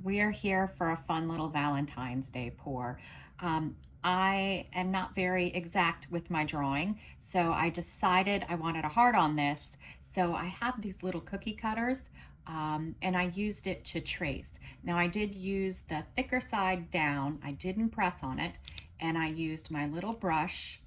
We are here for a fun little Valentine's Day pour. I am not very exact with my drawing, so I decided I wanted a heart on this. So I have these little cookie cutters, and I used it to trace. Now I did use the thicker side down. I didn't press on it, and I used my little brush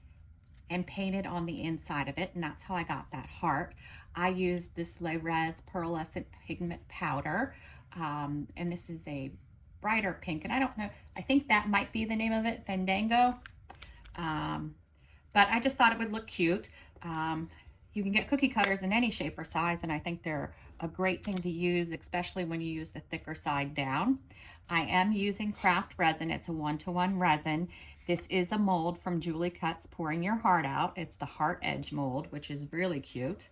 and painted on the inside of it, and that's how I got that heart. I used this Le Res pearlescent pigment powder, and this is a brighter pink, and I don't know, I think that might be the name of it, Fandango. Um, but I just thought it would look cute. You can get cookie cutters in any shape or size, and I think they're a great thing to use, especially when you use the thicker side down. I am using craft resin. It's a 1-to-1 resin. This is a mold from Julie Cut's Pouring Your Heart Out. It's the heart edge mold, which is really cute.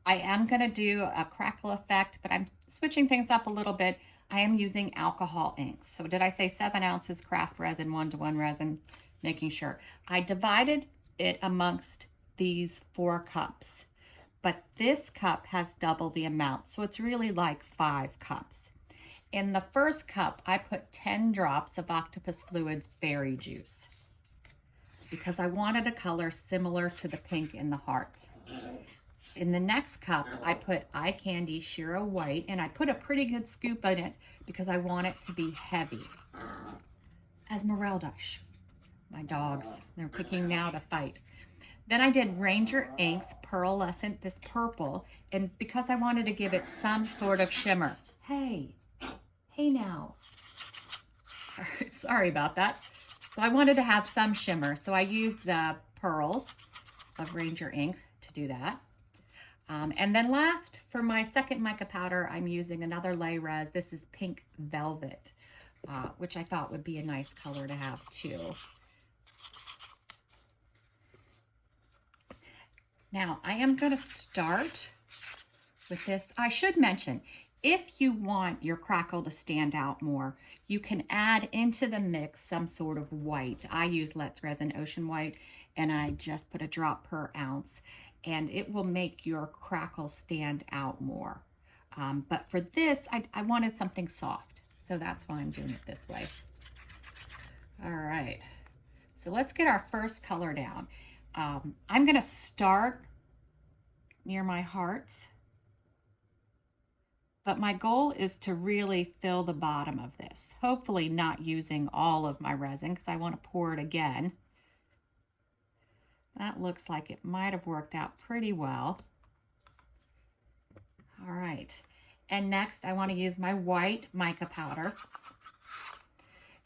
I am going to do a crackle effect, but I'm switching things up a little bit. I am using alcohol inks. So did I say 7 ounces craft resin, 1-to-1 resin? Making sure. I divided it amongst these 4 cups, but this cup has double the amount, so it's really like 5 cups. In the first cup, I put 10 drops of Octopus Fluids berry juice because I wanted a color similar to the pink in the heart. In the next cup, I put Eye Candy Shiro White, and I put a pretty good scoop in it because I want it to be heavy. Esmeralda, my dogs, they're picking now to fight. Then I did Ranger Inks Pearlescent, this purple, and because I wanted to give it some sort of shimmer. Hey now. Sorry about that. So I wanted to have some shimmer, so I used the pearls of Ranger Ink to do that. And then last, for my second mica powder, I'm using another Le Res. This is Pink Velvet, which I thought would be a nice color to have too. Now, I am going to start with this. I should mention, if you want your crackle to stand out more, you can add into the mix some sort of white. I use Let's Resin Ocean White, and I just put a drop per ounce, and it will make your crackle stand out more. But for this, I wanted something soft, so that's why I'm doing it this way. All right, so let's get our first color down. I'm going to start near my heart, but my goal is to really fill the bottom of this, hopefully not using all of my resin because I want to pour it again. That looks like it might have worked out pretty well. All right, and next I want to use my white mica powder.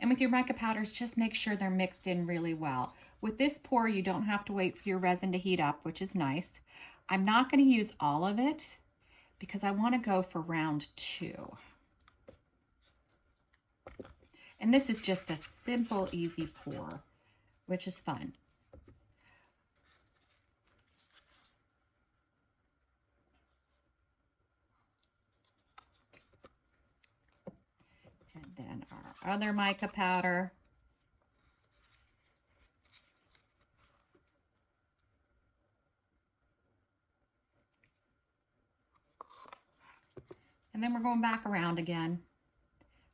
And with your mica powders, just make sure they're mixed in really well. With this pour, you don't have to wait for your resin to heat up, which is nice. I'm not going to use all of it because I want to go for round 2. And this is just a simple, easy pour, which is fun. And then our other mica powder. And then we're going back around again.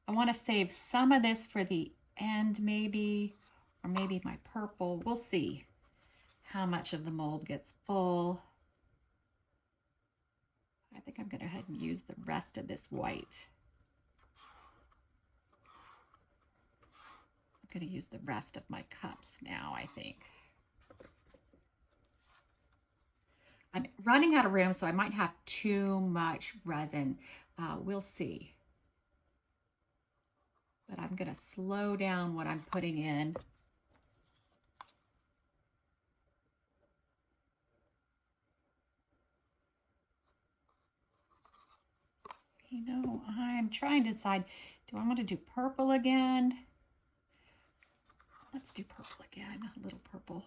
I want to save some of this for the end maybe, or maybe my purple. We'll see how much of the mold gets full. I think I'm going to go ahead and use the rest of this white. I'm going to use the rest of my cups now, I think. I'm running out of room, so I might have too much resin. We'll see. But I'm going to slow down what I'm putting in. You know, I'm trying to decide, do I want to do purple again? Let's do purple again, a little purple.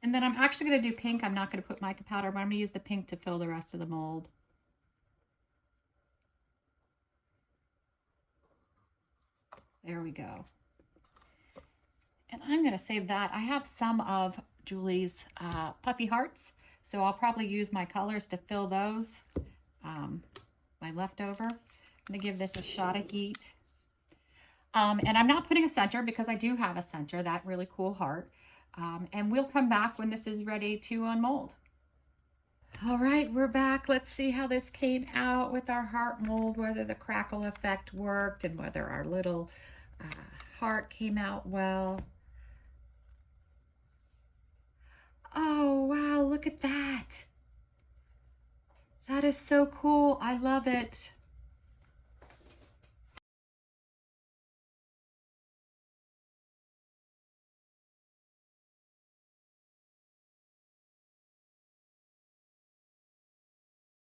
And then I'm actually going to do pink. I'm not going to put mica powder, but I'm going to use the pink to fill the rest of the mold. There we go. And I'm going to save that. I have some of Julie's puffy hearts, so I'll probably use my colors to fill those. my leftover. I'm gonna give this a shot of heat. And I'm not putting a center because I do have a center, that really cool heart. And we'll come back when this is ready to unmold. All right, we're back. Let's see how this came out with our heart mold, whether the crackle effect worked and whether our little heart came out well. Oh, wow, look at that. That is so cool. I love it.